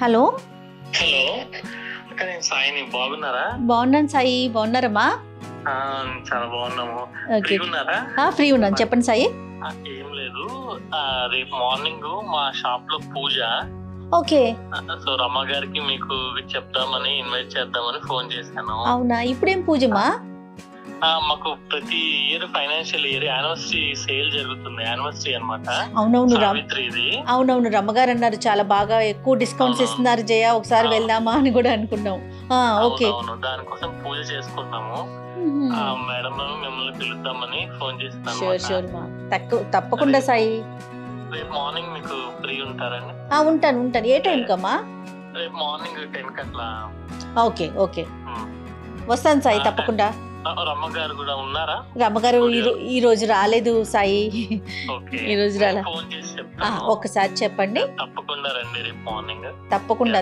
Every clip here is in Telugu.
హలో హలో అక్క, నేను సాయిని. బాగున్నారా? బాగున్నాను సాయి, బాగున్నారమ్మా? చాలా బాగున్నాము. ఓకే, ఫ్రీ ఉన్నారా? ఫ్రీ ఉన్నాను, చెప్పండి సాయి. ఏం లేదు, రేపు మార్నింగ్ మా షాప్ లో పూజ. ఓకే, సో రమ్మ గారికి మీకు చెప్దామని, ఇన్వైట్ చేద్దామని ఫోన్ చేశాను. అవునా? ఇప్పుడేం పూజమా? మాకు ప్రతి year financial year anniversary sale జరుగుతుంది. యానివర్సరీ అనమాట. అవునవును సావిత్రిది. అవునవును, రమ్మగారు అన్నారు చాలా బాగా ఎక్కువ డిస్కౌంట్స్ ఇస్తున్నారు జయ, ఒకసారి వెళ్దామా అని కూడా అనుకున్నాం. ఓకే, అవును, దానికోసం పూజ చేసుకుంటాము. మేడం మిమ్మల్ని పిలుద్దామని ఫోన్ చేస్తాను. షూర్ షూర్ మా, తప్పకుండా సాయి. రేపు మార్నింగ్ మీకు ఫ్రీ ఉంటారండి? ఉంటాను. ఏ టైం కమ్మా? రేపు మార్నింగ్ 10 అట్లా. ఓకే ఓకే, వస్తాను సాయి, తప్పకుండా. రమ్మగారు కూడా ఉన్నారా? రమ్మగారు ఈ రోజు రాలేదు సాయి, ఈ రోజు రాలే. ఫోన్ చేసి చెప్తాను, ఒక్కసారి చెప్పండి. తప్పకుండా రండి రేపు మార్నింగ్. తప్పకుండా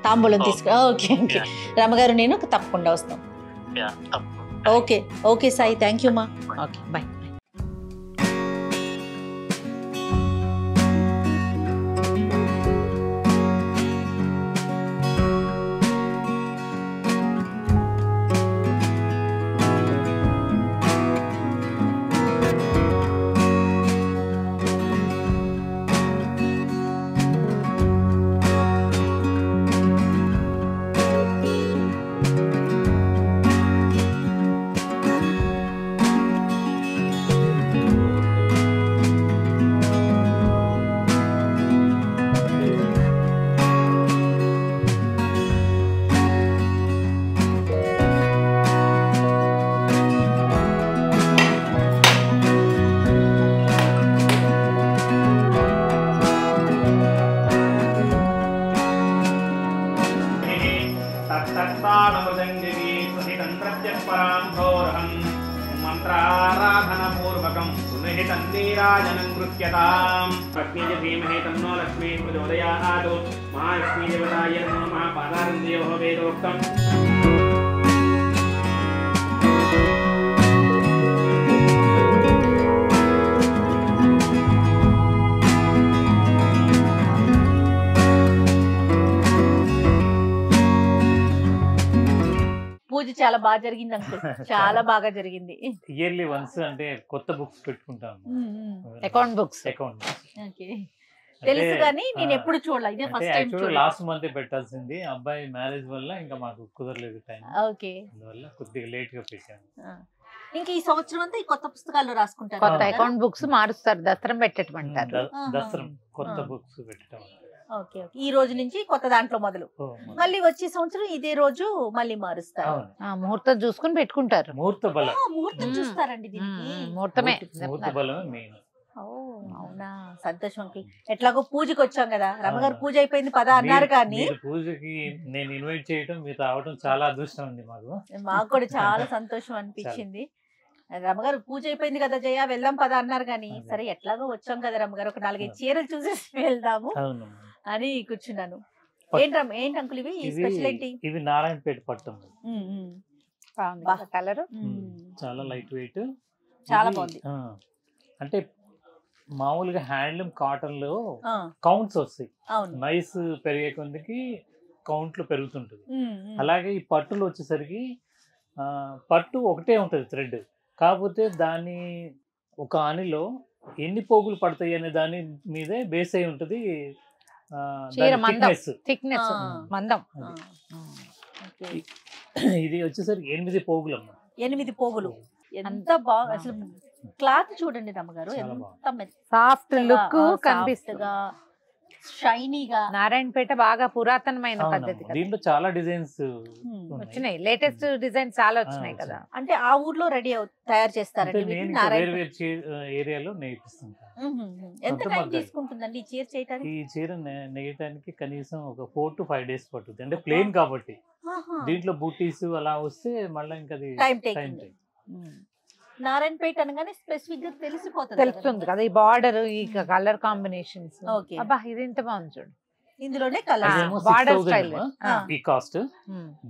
తాంబూలం తీసుకు. ఓకే ఓకే, రమ్మగారు నేను తప్పకుండా వస్తాం. ఓకే సాయి, థ్యాంక్ యూ మా. Okay, bye. మంత్రారాధనపూర్వకం సునిహితం నీరాజనం కృత్యతాం. లక్ష్మీ ధీమహి తన్నో లక్ష్మీ ప్రచోదయాత్. మహాలక్ష్మీ దేవతాయ నమః. పాదారందేవః వేదోక్తం. పూజ చాలా బాగా జరిగింది అంకుల్, చాలా బాగా జరిగింది. ఇయర్లీ వన్స్ అంటే కొత్త బుక్స్ పెట్టుకుంటాము, అకౌంట్ బుక్స్. ఓకే, తెలుసు కానీ నేను ఎప్పుడు చూడలేదు, ఇదే ఫస్ట్ టైం చూడలేదు. లాస్ట్ మంత్ పెట్టాల్సింది, అబ్బాయి మ్యారేజ్ వల్ల ఇంకా మాకు కుదరలేదు టైం. ఓకే, అందువల్ల కొద్దిగా లేట్ గా పెట్టాను. ఇంకా ఈ సంవత్సరం అంతా ఈ కొత్త పుస్తకాల్లో రాసుకుంటారు, కొత్త అకౌంట్ బుక్స్ మారుస్తారు, దసరం పెట్టమంటారు. దసరం కొత్త బుక్స్ పెట్టడం. ఓకే, ఈ రోజు నుంచి కొత్త దాంట్లో మొదలు, మళ్ళీ వచ్చే సంవత్సరం ఇదే రోజు మళ్ళీ మారుస్తారు. ముహూర్తం చూసుకుని పెట్టుకుంటారు. ముహూర్త బలం, ముహూర్తం చూస్తారండి దీనికి. ముహూర్తమే, ముహూర్త బలమే మెయిన్. అవునా, సంతోషం అంకుల్. ఎట్లాగో పూజకి వచ్చాం కదా, రమ్మగారు పూజ అయిపోయింది పద అన్నారు, కానీ పూజకి నేను ఇన్వైట్ చేయడం, మీరు రావడం చాలా అదృష్టం ఉంది మాకు కూడా చాలా సంతోషం అనిపించింది. రమ్మగారు పూజ అయిపోయింది కదా జయ, వెళ్దాం పద అన్నారు, కానీ సరే ఎట్లాగో వచ్చాం కదా రమ్మగారు, ఒక 4-5 చీరలు చూసేసి వెళ్దాము అని కూర్చున్నాను. ఏంటి అంకుల్ ఇవి స్పెషల్ ఏంటి? ఇవి నారాయణపేట పట్టం, కలర్ చాలా లైట్ వెయిట్, చాలా బాగుంది. అంటే మామూలుగా హ్యాండ్లూమ్ కాటన్ లో కౌంట్స్ వస్తాయి, నైస్ పెరిగే కొందికి కౌంట్లు పెరుగుతుంటది. అలాగే ఈ పట్టులు వచ్చేసరికి పట్టు ఒకటే ఉంటది థ్రెడ్, కాకపోతే దాని ఒక ఆనిలో ఎన్ని పోగులు పడతాయి అనే దాని మీదే బేస్ అయి ఉంటది థిక్నెస్, మందం. ఇది వచ్చేసరికి 8 పోగులు అమ్మా. 8 పోగులు, ఎంత బాగా అసలు. క్లాత్ చూడండి రమ్మగారు, ఎంత సాఫ్ట్ లుక్ కనిపిస్తుంది, షైనీగా. నారాయణపేట బాగా పురాతనమైన పద్ధతి, దీంట్లో చాలా డిజైన్స్ వచ్చినాయి, లేటెస్ట్ డిజైన్స్ చాలా వచ్చినాయి కదా. అంటే ఆ ఊర్లో రెడీ తయారు చేస్తారండి ఏరియాలో నేర్పిస్తుంటాను. ఎంత టైం తీసుకుంటుందండి ఈ చీర చేయడానికి? ఈ చీర నేయటానికి కనీసం ఒక 4 to 5 days పడుతుంది, అంటే ప్లెయిన్ కాబట్టి. దీంట్లో బూటీస్ అలా వస్తే మళ్ళీ ఇంకా టైం. నారాయణపేట అనగానే స్పెసిఫిక్ గా తెలుస్తుంది కదా, ఈ బార్డర్, ఈ కలర్ కాంబినేషన్స్. అబ్బా, ఇది ఎంత బాగుంది చూడు, ఇందులోనే కలర్ బార్డర్ స్టైల్. ఈ కాస్ట్,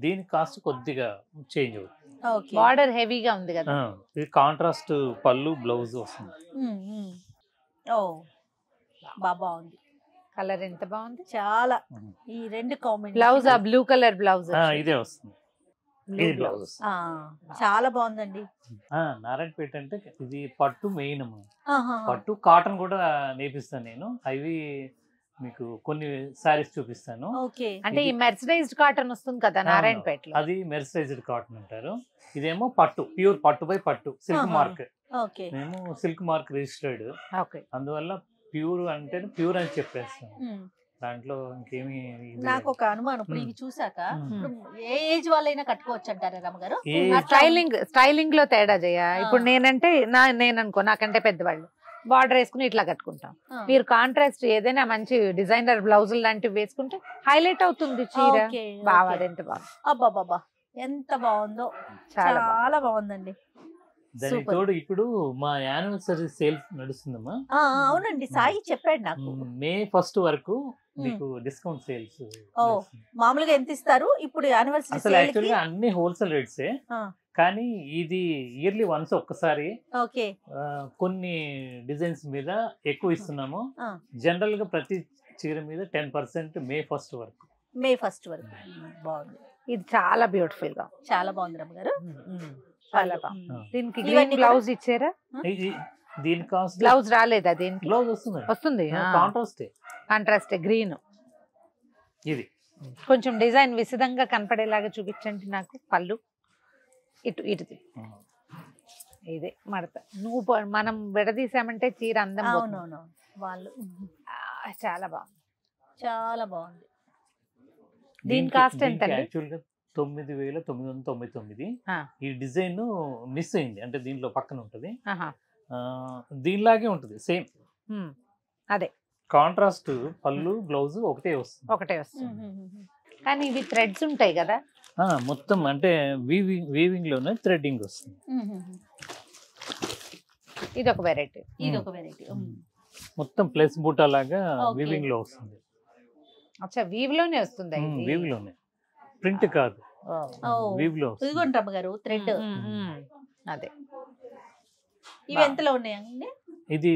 దీని కాస్ట్ కొద్దిగా చేంజ్ అవుతుంది, బార్డర్ హెవీగా ఉంది కదా. ఇది కాంట్రాస్ట్ పళ్ళు, బ్లౌజ్ వస్తుంది. బాగుంది. కలర్ ఎంత బాగుంది. చాలా ఈ రెండు కాంబినేషన్. బ్లౌజ్ ఆ బ్లూ కలర్ బ్లౌజ్ ఇదే వస్తుంది. ఇది బ్లౌజ్ చాలా బాగుందండి. నారాయణపేట అంటే ఇది పట్టు మెయిన్, పట్టు కాటన్ కూడా నేర్పిస్తాను నేను. అవి మీకు కొన్ని సారీస్ చూపిస్తాను. అంటే ఈ మెర్సరైజ్డ్ కాటన్ వస్తుంది కదా నారాయణపేటలో, అది మెర్సరైజ్డ్ కాటన్ అంటారు. ఇదేమో పట్టు, ప్యూర్ పట్టు బై పట్టు, సిల్క్ మార్క్. మేము సిల్క్ మార్క్ రిజిస్టర్డ్, అందువల్ల ప్యూర్ అంటే ప్యూర్ అని చెప్పేస్తాను. దాంట్లో ఇంకేమి. నాకు ఒక అనుమానం, ఇప్పుడు ఇవి చూసాక ఏ ఏజ్ వాళ్ళైనా కట్టుకోవచ్చు అంటారా రమ్మగారు? స్టైలింగ్ లో తేడా చేయ. ఇప్పుడు నేనంటే నేను అనుకో నాకంటే పెద్దవాళ్ళు బార్డర్ వేసుకుని ఇట్లా కట్టుకుంటాం. మీరు కాంట్రాస్ట్ ఏదైనా మంచి డిజైనర్ బ్లౌజులు లాంటివి వేసుకుంటే హైలైట్ అవుతుంది చీర. బాగా ఎంత బాగా, అబ్బాబాబా ఎంత బాగుందో, చాలా బాగుందండి. దానికి తోడు ఇప్పుడు మా యానివర్సరీ సేల్ నడుస్తుందమ్మా. అవునండి, సాయి చెప్పాడు నాకు. మే 1 వరకు మీకు డిస్కౌంట్ సేల్స్. మామూలుగా ఎంత ఇస్తారు ఇప్పుడు యానివర్సరీ? అసలు యాక్చువల్గా అన్ని హోల్సేల్ రేట్సే, కానీ ఇది ఇయర్లీ వన్స్ ఒక్కసారి కొన్ని డిజైన్స్ మీద ఎక్కువ ఇస్తున్నాము. జనరల్ గా ప్రతి చీర మీద 10% మే 1 వరకు. మే 1 వరకు బాగుంది. ఇది చాలా బ్యూటిఫుల్ గా, చాలా బాగుంది రమ్మగారు. చాలా బాగుంది. దీనికి బ్లౌజ్ ఇచ్చారా? దీని కాస్ట్ బ్లౌజ్ రాలేదా? దీనికి బ్లౌజ్ వస్తుంది, కాంట్రాస్ట్ గ్రీన్. ఇది కొంచెం డిజైన్ విసిదంగా కనపడేలాగా చూపించండి నాకు. పళ్ళు ఇటు ఇదే మడత. మనం విడదీసామంటే చీర అందం. అవునవును, వాళ్ళు చాలా బాగుంది, చాలా బాగుంది. దీని కాస్ట్ ఎంత? యాక్చువల్గా 9,999. ఈ డిజైన్ మిస్ అయింది, అంటే దీంట్లో పక్కన ఉంటది, దీనిలాగే ఉంటది సేమ్. అదే కాంట్రాస్ట్ పళ్ళు బ్లౌజ్ ఒకటే వస్తుంది. కానీ ఇవి థ్రెడ్స్ ఉంటాయి కదా మొత్తం, అంటే వీవింగ్ లోనే థ్రెడ్డింగ్ వస్తుంది. ఇది ఒక వెరైటీ. మొత్తం ప్లస్ బూటా లాగా వీవింగ్ లో వస్తుంది. అచ్చా, వీవ్ లోనే వస్తుంది. వీవ్ లోనే, ప్రింట్ కాదు, వీవ్ లో. ఇదిగోండి గారు థ్రెడ్. అదే ఇవి ఎంతలో ఉన్నాయండి? ఇది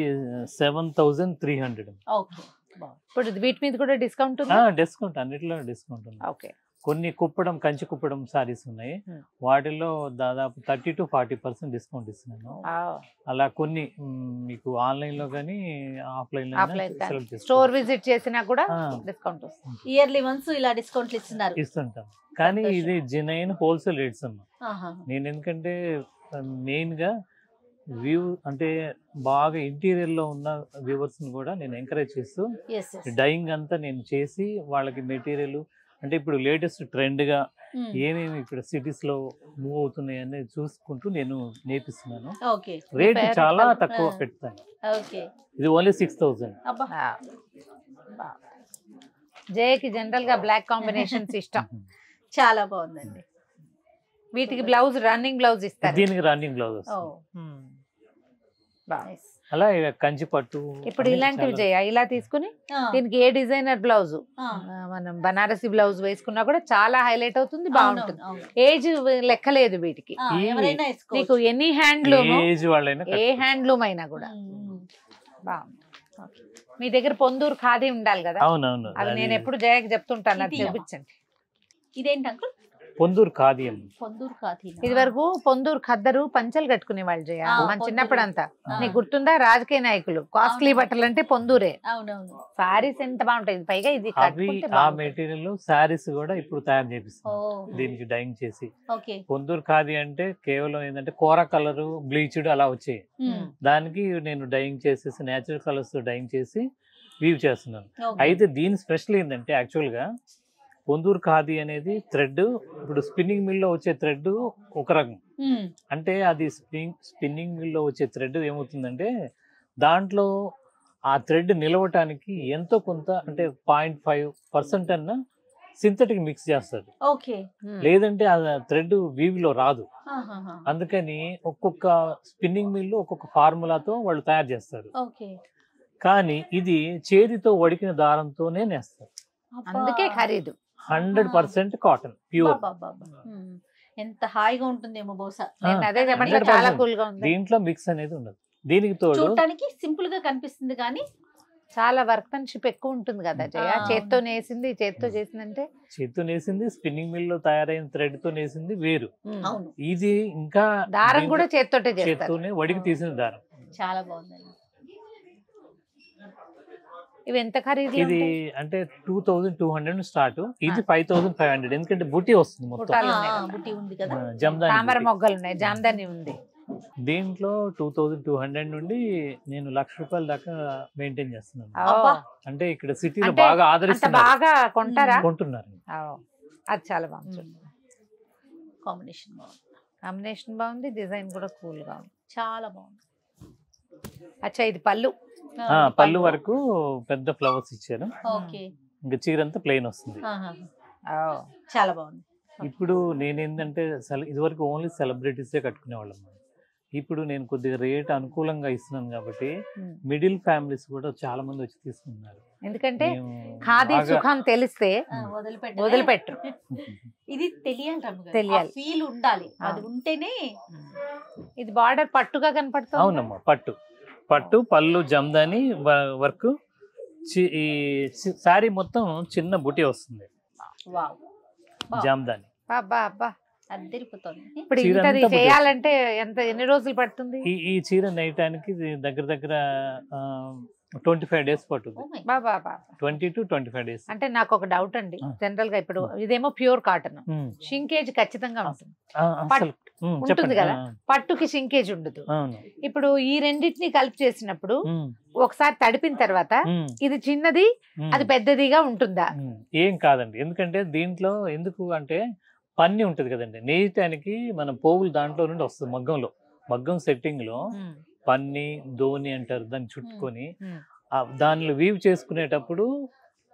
7,300. ఇప్పుడు వీటి మీద కూడా డిస్కౌంట్ ఉంది? డిస్కౌంట్, అన్నిటిలో డిస్కౌంట్ ఉంది. ఓకే. కొన్ని కంచి కుప్పడం సారీస్ ఉన్నాయి, వాటిల్లో దాదాపు 30 to 40% డిస్కౌంట్ ఇస్తున్నాను. అలా కొన్ని మీకు ఆన్లైన్ లో కానీ ఆఫ్లైన్ లో స్టోర్ విజిట్ చేసినా కూడా డిస్కౌంట్ వస్తుంది. ఇయర్లీ వన్స్ ఇలా డిస్కౌంట్లు ఇస్తుంటాం. కానీ ఇది జెన్యూన్ హోల్సేల్ రేట్స్ అమ్మా. నేను ఎందుకంటే మెయిన్ గా వ్యూ అంటే బాగా ఇంటీరియర్ లో ఉన్న వ్యూవర్స్ ని కూడా నేను ఎంకరేజ్ చేస్తూ డైయింగ్ అంతా నేను చేసి వాళ్ళకి మెటీరియల్, అంటే ఇప్పుడు లేటెస్ట్ ట్రెండ్ గా ఏమేమి ఇక్కడ సిటీస్ లో మూవ్ అవుతున్నాయి అనేది చూసుకుంటూ నేను నేర్పిస్తున్నాను. రేట్ చాలా తక్కువ పెడతాను. ఇది ఓన్లీ 6,000. జయకి జనరల్ గా బ్లాక్ కాంబినేషన్స్ ఇష్టం. చాలా బాగుందండి. వీటికి బ్లౌజ్ రన్నింగ్ బ్లౌజ్ ఇస్తారు. దీనికి రన్నింగ్ బ్లౌజ్ వస్తుంది. అలా కంచి పట్టు. ఇప్పుడు ఇలాంటివి ఇలా తీసుకుని దీనికి ఏ డిజైనర్ బ్లౌజ్ మనం బనారసి బ్లౌజ్ వేసుకున్నా కూడా చాలా హైలైట్ అవుతుంది, బాగుంటుంది. ఏజ్ లెక్కలేదు వీటికి. నీకు ఎనీ హ్యాండ్లూమ్, ఏ హ్యాండ్లూమ్ అయినా కూడా బాగుంది. మీ దగ్గర పొందూరు ఖాదీ ఉండాలి కదా? అవునవును, అది నేను ఎప్పుడు జయకి చెప్తుంటాను, అది చూపించండి. ఇదేంటి అంకుల్? పొందూరు ఖాదీ. ఇది వరకు పొందూరు ఖద్దరు పంచలు కట్టుకునే వాళ్ళు జయ, మన చిన్నప్పుడు అంతా. నీకు గుర్తుందా? రాజకీయ నాయకులు కాస్ట్లీ బట్టలు అంటే పొందూరే. సారీస్ ఎంత బాగుంటాయి, పైగా ఇది ఆ మెటీరియల్ సారీస్ కూడా ఇప్పుడు తయారు చేపిస్తాం, దీనికి డైయింగ్ చేసి. పొందూరు ఖాదీ అంటే కేవలం ఏంటంటే కోరా కలర్ బ్లీచ్డ్ అలా వచ్చాయి, దానికి నేను డైయింగ్ చేసేసి నేచురల్ కలర్స్ డైయింగ్ చేసి వీవ్ చేస్తున్నాను. అయితే దీని స్పెషల్ ఏంటంటే యాక్చువల్ గా పొందూరు ఖాదీ అనేది థ్రెడ్, ఇప్పుడు స్పిన్నింగ్ మిల్ లో వచ్చే థ్రెడ్ ఒక రకం. అంటే అది స్పిన్నింగ్ మిల్ లో వచ్చే థ్రెడ్ ఏమవుతుందంటే దాంట్లో ఆ థ్రెడ్ నిలవటానికి ఎంతో కొంత, అంటే 0.5% అన్న సింథటిక్ మిక్స్ చేస్తారు. లేదంటే ఆ థ్రెడ్ వీవ్ లో రాదు. అందుకని ఒక్కొక్క స్పిన్నింగ్ మిల్ ఒక్కొక్క ఫార్ములాతో వాళ్ళు తయారు చేస్తారు. కానీ ఇది చేతితో వడికిన దారంతోనే నేస్తారు, అందుకే ఖరీదు. 100% కాటన్ ప్యూర్. ఎంత హాయిగా ఉంటుందేమో బహుశా. చాలా కూల్ గా ఉంది. దీంట్లో మిక్స్ అనేది ఉండదు. దీనికి తోడు చూడటానికి సింపుల్ గా కనిపిస్తుంది కానీ చాలా వర్క్మెన్షిప్ ఎక్కువ ఉంటుంది కదా జయ. చేత్తో నేసింది, చేత్తో చేసిందంటే చేత్తో నేసింది, స్పిన్నింగ్ మిల్ లో తయారైన థ్రెడ్ తో నేసింది వేరు. అవును, ఇది ఇంకా దారం కూడా చేత్తోటే చేస్తారు. చేత్తోనే వడికి తీసిన దారం. చాలా బాగుందండి. ఇవి ఎంత ఖరీదు? ఇది అంటే 2200 స్టార్ట్, ఇది 5500. ఎందుకంటే బుట్టి వస్తుంది మొత్తం, బుట్టాలు ఉన్నాయి కదా. బుట్టి ఉంది కదా. జమ్దాని తామర బుట్టి. మొగ్గలు ఉన్నాయి, జామ్దాని ఉంది. దీంట్లో 2200 నుండి నేను ₹1,00,000 దాకా మెయింటైన్ చేస్తున్నాను. అబ్బా. అంటే ఇక్కడ సిటీలో అంటే బాగా అంత ఆదరిస్తున్నారు, బాగా కొంటారా? కొంటున్నారు. అది చాలా బాగుంది. కాంబినేషన్ బాగుంది, కాంబినేషన్ బాగుంది, డిజైన్ కూడా కూల్ గా ఉంది, చాలా బాగుంది. అచ్చా ఇది పళ్ళు. పళ్ళు వరకు పెద్ద ఫ్లవర్స్ ఇచ్చారు. ఓకే, ఇంకా చీర అంతా ప్లెయిన్ వస్తుంది. చాలా బాగుంది. ఇప్పుడు నేనేంటంటే ఇదివరకు ఓన్లీ సెలబ్రిటీసే కట్టుకునేవాళ్ళం. ఇప్పుడు నేను కొద్దిగా రేట్ అనుకూలంగా ఇస్తున్నాను కాబట్టి మిడిల్ ఫ్యామిలీస్ కూడా చాలా మంది వచ్చి తీసుకుంటున్నారు. ఎందుకంటే ఖాదీ సుఖం తెలిస్తే వదిలిపెట్టరు. ఇది తెలియాలి, తెలియాలి, ఫీల్ ఉండాలి, అది ఉంటేనే. ఇది బార్డర్ పట్టుగా కనపడుతుంది. అవునమ్మా, పట్టు పళ్ళు జమ్దాని వర్క్. ఈ శారీ మొత్తం చిన్న బుటీ వస్తుంది, జామ్దాని. అబ్బా అబ్బా, అద్దరిపోతుంది. ఇప్పుడు ఇంతది చేయాలంటే ఎన్ని రోజులు పడుతుంది? ఈ చీర నేయటానికి దగ్గర 25 days పట్టుద్ది. 20 to 25 days. అంటే నాకు ఒక డౌట్ అండి, జనరల్ గా ఇప్పుడు ఇదేమో ప్యూర్ కాటన్, షింకేజ్ ఖచ్చితంగా ఉంటుంది ఉంటుంది కదా, పట్టుకి షింకేజ్ ఉండదు. ఇప్పుడు ఈ రెండింటిని కలిపి చేసినప్పుడు ఒకసారి తడిపిన తర్వాత ఇది చిన్నది అది పెద్దదిగా ఉంటుందా? ఏం కాదండి, ఎందుకంటే దీంట్లో ఎందుకు అంటే పన్ని ఉంటది కదండి, నేయటానికి మనం పోగులు దాంట్లో నుండి వస్తుంది. మగ్గం సెట్టింగ్ లో పన్ని ధోని అంటారు, దాన్ని చుట్టుకొని దానిలో వీవ్ చేసుకునేటప్పుడు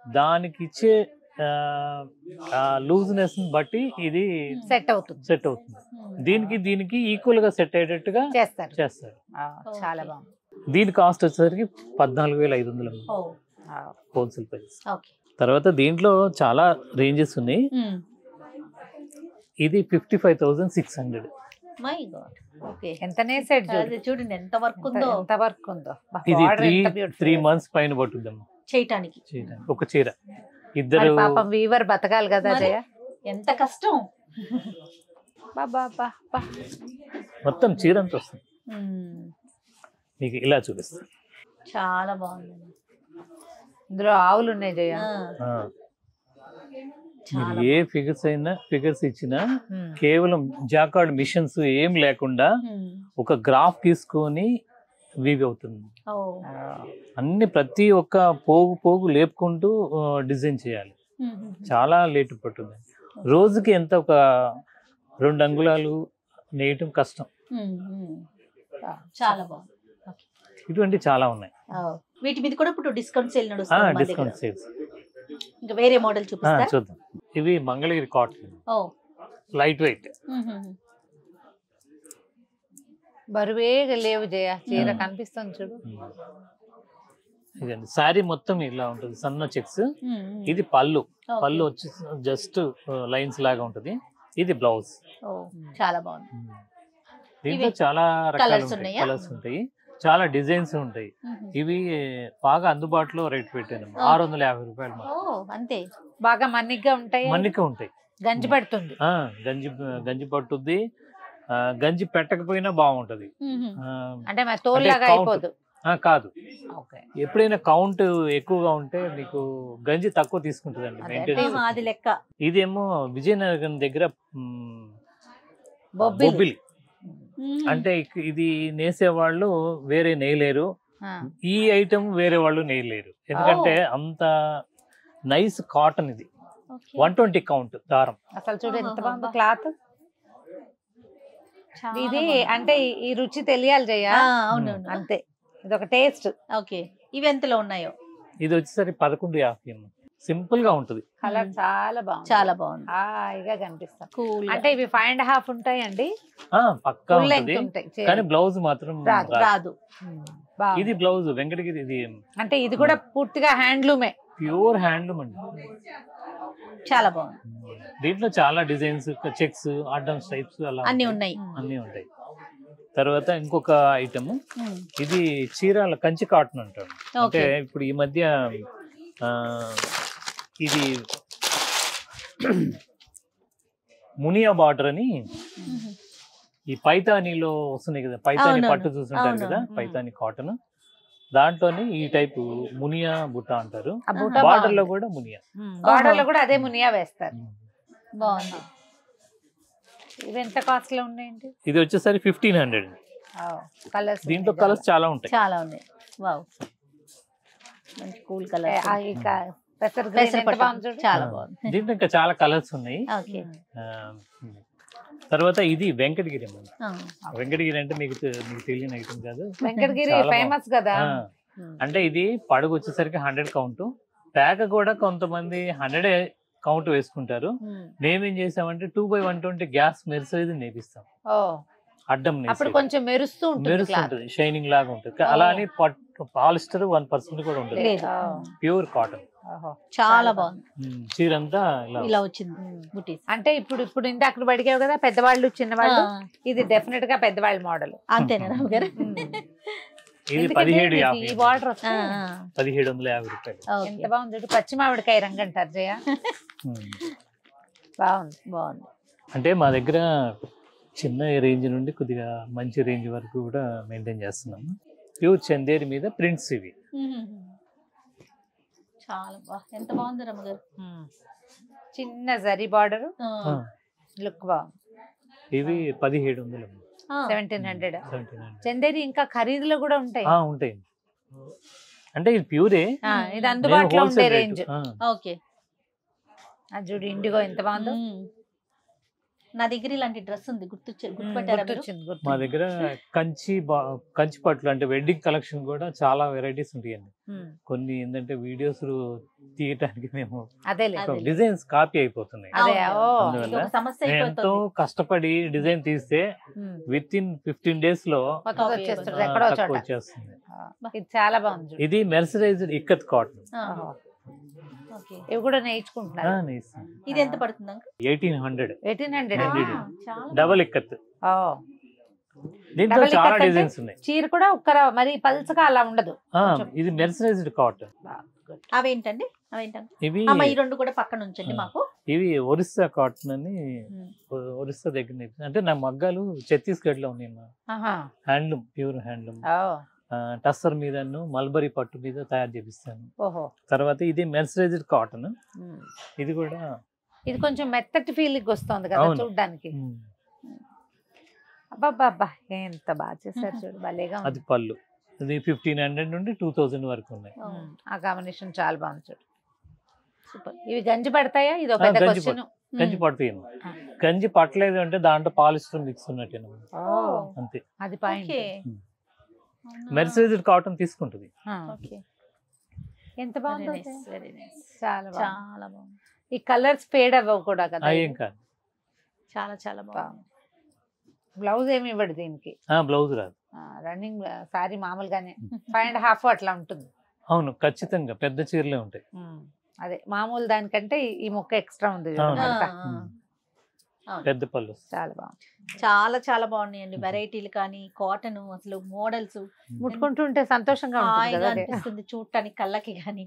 దానికి ఇచ్చే లూజ్నెస్ బట్టి ఇది సెట్ అవుతుంది. దీనికి ఈక్వల్ గా సెట్ అయ్యేటట్టుగా చేస్తారు. చాలా బాగుంది. దీని కాస్ట్ వచ్చేసరికి 14,500 హోల్సేల్ ప్రైస్. తర్వాత దీంట్లో చాలా రేంజెస్ ఉన్నాయి. ఇది 55,600. ఎంతనే సెట్ చూడండి, ఎంత వర్క్ ఉందో. ఇది 3 months పైన పట్టుద్దమ్మా చేయటానికి ఒక చీర. ఇద్దరు పాపం వీవర్ బతకాలి కదా జయ, ఎంత కష్టం. మొత్తం చీర అంతా వస్తుంది. మీకు ఇలా చూపిస్తాను, చాలా బాగుంది. ఇందులో ఆవులు ఉన్నాయి జయ. మీరు ఏ ఫిగర్స్ ఇచ్చినా కేవలం జాకార్డ్ మిషన్స్ ఏం లేకుండా ఒక గ్రాఫ్ తీసుకొని వీవ్ అవుతుంది. అన్ని ప్రతి ఒక్క పోగు లేపుకుంటూ డిజైన్ చేయాలి. చాలా లేట్ పట్టుద్ది. రోజుకి ఎంత ఒక 2 అంగుళాలు నేయటం కష్టం. చాలా బాగుంది. ఇటువంటి చాలా ఉన్నాయి. వీటి మీద కూడా ఇప్పుడు డిస్కౌంట్ సేల్ నడుస్తుంది. Discount sales. ఇంకా వేరే మోడల్ చూపిస్తారా? చూద్దాం. ఇవి మంగళగిరి కాటన్, లైట్ వెయిట్. బరువే లేవు జయ, చీర కనిపిస్తుంది చూడు. ఇదండి శారీ మొత్తం ఇలా ఉంటుంది, సన్న చెక్స్. ఇది పళ్ళు వచ్చి జస్ట్ లైన్స్ లాగా ఉంటుంది. ఇది బ్లౌజ్. చాలా బాగుంది. దీంట్లో చాలా రకాల కలర్స్ ఉంటాయి, చాలా డిజైన్స్ ఉంటాయి. ఇవి బాగా అందుబాటులో రేట్ పెట్టాను, ₹650. అంతే, బాగా మన్నిగ్గా ఉంటాయి. గంజి పడుతుంది, గంజి పట్టుద్ది. గంజి పెట్టకపోయినా బాగుంటది. అంటే తోలులాగా అయిపోదు కాదు. ఎప్పుడైనా కౌంట్ ఎక్కువగా ఉంటే మీకు గంజి తక్కువ తీసుకుంటుందండి మెయింటెనెన్స్. ఇదేమో విజయనగరం దగ్గర బొబ్బిలి. అంటే ఇది నేసేవాళ్ళు వేరే నేయలేరు, ఈ ఐటమ్ వేరే వాళ్ళు నేయలేరు. ఎందుకంటే అంత నైస్ కాటన్. ఇది 120 కౌంట్ దారం. అసలు చూడు ఎంత బాగుంది క్లాత్. ఇది అంటే ఈ రుచి తెలియాలి జయ. అవునవును, అంతే, ఇది ఒక టేస్ట్. ఓకే, ఇవి ఎంతలో ఉన్నాయో? ఇది వచ్చేసరికి 1150. సింపుల్ గా ఉంటది. కలర్ చాలా బాగుంది, హాయిగా కనిపిస్తాం. అంటే ఇవి 5.5 ఉంటాయండి, పక్కా ఉంటాయి. కానీ బ్లౌజ్ మాత్రం రాదు. ఇది బ్లౌజ్ వెంకటగిరి. ఇది అంటే ఇది కూడా పూర్తిగా హ్యాండ్లూమే, ప్యూర్ హ్యాండ్లూమ్ అండి. చాలా బాగుంది. దీంట్లో చాలా డిజైన్స్, చెక్స్, అడ్డం స్ట్రైప్స్ అలా అన్ని ఉన్నాయి. తర్వాత ఇంకొక ఐటమ్, ఇది చీరాల కంచి కాటన్ అంటారు. అంటే ఇప్పుడు ఈ మధ్య ఇది మునియా బార్డర్ అని ఈ పైతానీలో వస్తున్నాయి కదా, పైతానీ పట్టు చూస్తుంటారు కదా, పైతానీ కాటన్, దాంట్లోని ఈ టైపు మునియా బుట్ట అంటారు. బార్డర్ లో కూడా మునియా, బార్డర్ లో కూడా అదే మునియా వేస్తారు. బాగుంది. ఇవి ఎంత కాస్ట్ లో ఉన్నాయండి? ఇది వచ్చేసరి 1500. కలర్స్, దీంట్లో కలర్స్ చాలా ఉంటాయి. చాలా ఉన్నాయి. వావ్, మంచి కూల్ కలర్. చాలా బాగుంది. దీంట్లో ఇంకా చాలా కలర్స్ ఉన్నాయి. ఓకే. తర్వాత ఇది వెంకటగిరి. వెంకటగిరి అంటే మీకు తెలియని ఐటమ్ కాదు. వెంకటగిరి ఫేమస్ కదా. అంటే ఇది పడుగు వచ్చేసరికి 100 కౌంట్, ప్యాక్ కూడా కొంతమంది 100 కౌంట్ వేసుకుంటారు. మేమేం చేసామంటే 2/120 గ్యాస్ మెరిసేది నేపిస్తాం. అడ్డం అప్పుడు కొంచెం మెరుస్తుంటుంది, షైనింగ్ లాగా ఉంటుంది. అలా అని పాలిస్టర్ 1% కూడా ఉంటుంది, ప్యూర్ కాటన్. చాలా బాగుంది. చీరంతా ఇలా వచ్చింది. అంటే ఇప్పుడు ఇందాక అడిగావు కదా పెద్దవాళ్ళు చిన్నవాళ్ళు, ఇది డెఫినెట్ గా పెద్దవాళ్ళ మోడల్. అంతేనా గారు? ఇది 1750. ఈ బార్డర్ 1750 రూపాయలు. ఎంత బాగుంది. పచ్చి మామిడికాయ రంగు అంటారు జయ. బాగుంది. బాగుంది. అంటే మా దగ్గర చిన్న రేంజ్ నుండి కొద్దిగా మంచి రేంజ్ వరకు కూడా మెయింటైన్ చేస్తున్నాము. ప్యూర్ చందేరి మీద ప్రింట్స్ ఇవి. చాలా ఎంత బాగుంది రమ్మగారు. చిన్న జరీ బార్డర్, లుక్ బాగుంది. ఇవి 1700. 1700. చందేరి ఇంకా ఖరీదులో కూడా ఉంటాయి. ఉంటాయి. అంటే ఇది ప్యూరే, ఇది అందుబాటులో ఉండే రేంజ్. ఓకే. అది చూడు ఇండిగో ఎంత బాగుందో. నా దగ్గర ఇలాంటి డ్రెస్ ఉంది, గుర్తుపట్టారా? మా దగ్గర కంచి పట్లు అంటే వెడ్డింగ్ కలెక్షన్ కూడా చాలా వెరైటీస్ ఉంటాయండి. కొన్ని ఏంటంటే వీడియోస్ తీయటానికి మేము డిజైన్స్ కాపీ అయిపోతున్నాయి. ఎంతో కష్టపడి డిజైన్ తీస్తే విత్ ఇన్ 15 days లో వచ్చేస్తుంది. చాలా బాగుంది. ఇది మెర్సరైజ్డ్ ఇక్కత్ కాటన్. ఇవి కూడా నేర్చుకుంటున్నారు. ఇది ఎంత పడుతుంది? 1800. డబల్ ఇక్కత్. దీంట్లో చాలా డిజైన్స్ ఉన్నాయి. చీర కూడా ఒక్కర మరి పల్చగా అలా ఉండదు. ఇది మెర్సరైజ్డ్ కాటన్. అవేంటండి? ఇవి ఈ రెండు కూడా పక్కన ఉంచండి మాకు. ఇవి ఒరిస్సా కాటన్ అని, ఒరిస్సా దగ్గర. అంటే నా మగ్గాలు ఛత్తీస్గఢ్ లో ఉన్నాయి. Handloom, pure handloom. టస్సర్ మీద మల్బరీ పట్టు మీద తయారు చేపిస్తాను. తర్వాత ఇది మెర్సరైజ్డ్ కాటన్. ఇది కూడా ఇది కొంచెం మెత్తటి ఫీలింగ్ వస్తుంది కదా చూడడానికి. అబ్బా ఎంత బాగా చేశారు చూడు, భలేగా. అది పళ్ళు. ఇది 1500 నుండి 2000 వరకు ఉన్నాయి. ఆ కాంబినేషన్ చాలా బాగుంది చూడు. సూపర్. ఇవి గంజి పడతాయా? ఇది ఒక పెద్ద క్వశ్చన్. గంజి పడుతుంది. గంజి పట్టలేదు అంటే దాంట్లో పాలిస్టర్ మిక్స్ ఉన్నట్టు అంతే. అది పాయింట్. మెర్సరైజ్డ్ కాటన్ తీసుకుంటుంది. ఎంత బాగుంది. చాలా బాగుంది. ఈ కలర్స్ ఫేడ్ అవ్వవు కూడా కదా. ఏం కాదు. చాలా బాగుంది. బ్లౌజ్ ఏమి ఇవ్వడు దీనికి. బ్లౌజ్ రాదు. రన్నింగ్ సారీ మామూలుగానే 5.5 అట్లా ఉంటుంది. అవును, ఖచ్చితంగా పెద్ద చీరలే ఉంటాయి. అదే మామూలు దానికంటే ఈ ముక్క ఎక్స్ట్రా ఉంది. పెద్ద పళ్ళు. చాలా బాగుంది. చాలా బాగున్నాయండి. వెరైటీలు కానీ కాటన్ అసలు మోడల్స్ ముట్టుకుంటుంటే సంతోషంగా అనిపిస్తుంది చూడటానికి కళ్ళకి కానీ.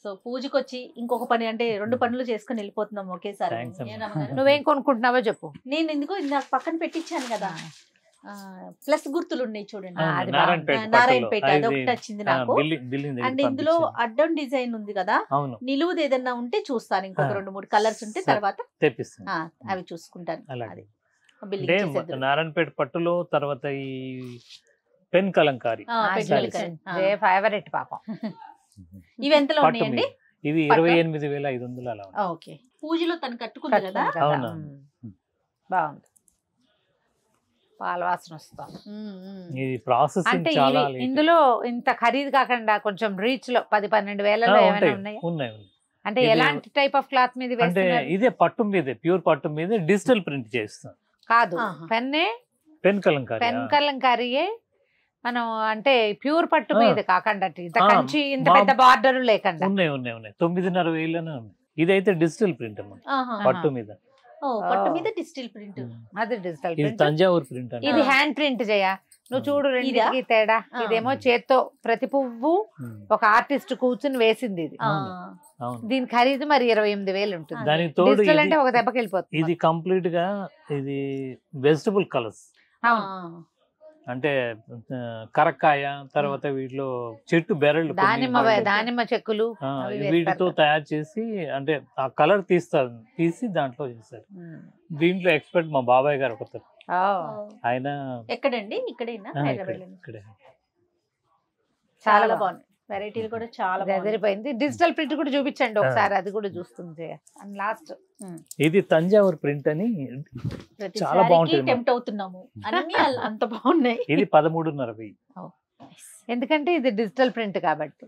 సో పూజకి వచ్చి ఇంకొక పని అంటే 2 పనులు చేసుకుని వెళ్ళిపోతున్నాం ఒకేసారి. నువ్వేం కొనుక్కుంటున్నావో చెప్పు. నేను ఎందుకో నాకు పక్కన పెట్టించాను కదా, ప్లస్ గుర్తులు ఉన్నాయి చూడండి. నారాయణపేట అదొకటి వచ్చింది నాకు. అండ్ ఇందులో అడ్డం డిజైన్ ఉంది కదా, నిలువుది ఏదన్నా ఉంటే చూస్తాను. ఇంకొక 2-3 కలర్స్ ఉంటే తర్వాత అవి చూసుకుంటాను. నారాయణపేట పట్టులో తర్వాత ఈ పెన్ కలంకారీ ఫేవరెట్ పాపం. ఇవి ఎంతలో ఉన్నాయండి? ఇవి 28,500 అలా. ఓకే. పూజలో తను కట్టుకుంది కదా. అవునా, బాగుంది. పాల వాసన వస్తాం. అంటే ఇందులో ఇంత ఖరీదు కాకుండా కొంచెం రీచ్ లో 10-12 వేలలో ఏమైనా ఉన్నాయా? అంటే ఎలాంటి టైప్ ఆఫ్ క్లాత్ మీద వేస్తున్నారు? ఇదే పట్టు మీద, ప్యూర్ పట్టు మీద డిజిటల్ ప్రింట్ చేస్తాం. కాదు, పెన్ కలంకారీయే మనం. అంటే ప్యూర్ పట్టు మీద కాకుండా ఇంత కంచి ఇంత పెద్ద బార్డర్ లేకుండా ఉన్నాయి. 9,500 ఉన్నాయి. ఇదైతే డిజిటల్ ప్రింట్ అన్నమాట పట్టు మీద. పట్టు మీద డిజిటల్ ప్రింట్. అది డిజిటల్ ఇది ప్రింట్. తంజావూరు ప్రింట్ అండి. ఇది హ్యాండ్ ప్రింట్ జయ. నువ్వు చూడు రెండింటికి తేడా. ఇదేమో చేత్తో ప్రతి పువ్వు ఒక ఆర్టిస్ట్ కూర్చుని వేసింది. ఇది దీని ఖరీదు మరి 28,000 ఉంటుంది. దానికి తోడు డిజిటల్ అంటే ఒక దెబ్బకి వెళ్ళిపోతుంది. ఇది కంప్లీట్ గా ఇది వెజిటబుల్ కలర్స్ అంటే కరక్కాయ, తర్వాత వీటిలో చెట్టు బెరళ్ళు, దానిమ్మ చెక్కులు వీటితో తయారు చేసి అంటే ఆ కలర్ తీసి దాంట్లో చేస్తారు. దీంట్లో ఎక్స్పర్ట్ మా బాబాయ్ గారు ఒకరు. ఆయన ఎక్కడండి? ఇక్కడేనా? ఇక్కడే. చాలా బాగుంది, వెరైటీలు కూడా చాలా అదిరిపోయింది. డిజిటల్ ప్రింట్ కూడా చూపించండి ఒకసారి, అది కూడా చూస్తుంది లాస్ట్. ఇది తంజావూరు ప్రింట్ అని చాలా బాగుంటుంది. టెంప్ట్ అవుతున్నాము, అన్ని అంత బాగున్నాయి. ఇది 13,500. ఎందుకంటే ఇది డిజిటల్ ప్రింట్ కాబట్టి.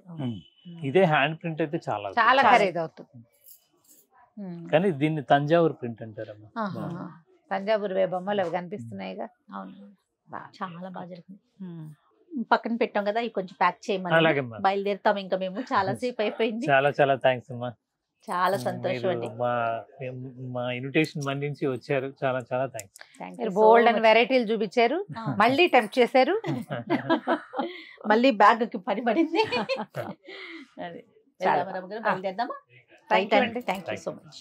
ఇదే హ్యాండ్ ప్రింట్ అయితే చాలా చాలా ఖరీదు అవుతుంది. కానీ దీన్ని తంజావూరు ప్రింట్ అంటారమ్మా. తంజావూరు బొమ్మలు అవి కనిపిస్తున్నాయిగా. అవును, చాలా బాగా జరిగింది. పక్కన పెట్టాం కదా, ఇవి కొంచెం ప్యాక్ చేయమని బయలుదేరుతాం. ఇంకా మేము చాలా సేపు అయిపోయింది. చాలా చాలా థ్యాంక్స్ అమ్మా, చాలా సంతోషం అండి. మా ఇన్విటేషన్ మన్నించి వచ్చారు, చాలా చాలా థ్యాంక్స్. బోల్డ్ అండ్ వెరైటీలు చూపించారు, మళ్ళీ టెంప్ట్ చేశారు. మళ్ళీ బ్యాగ్ కి పని పడింది. బయలుదేరదామా? Thank you so much.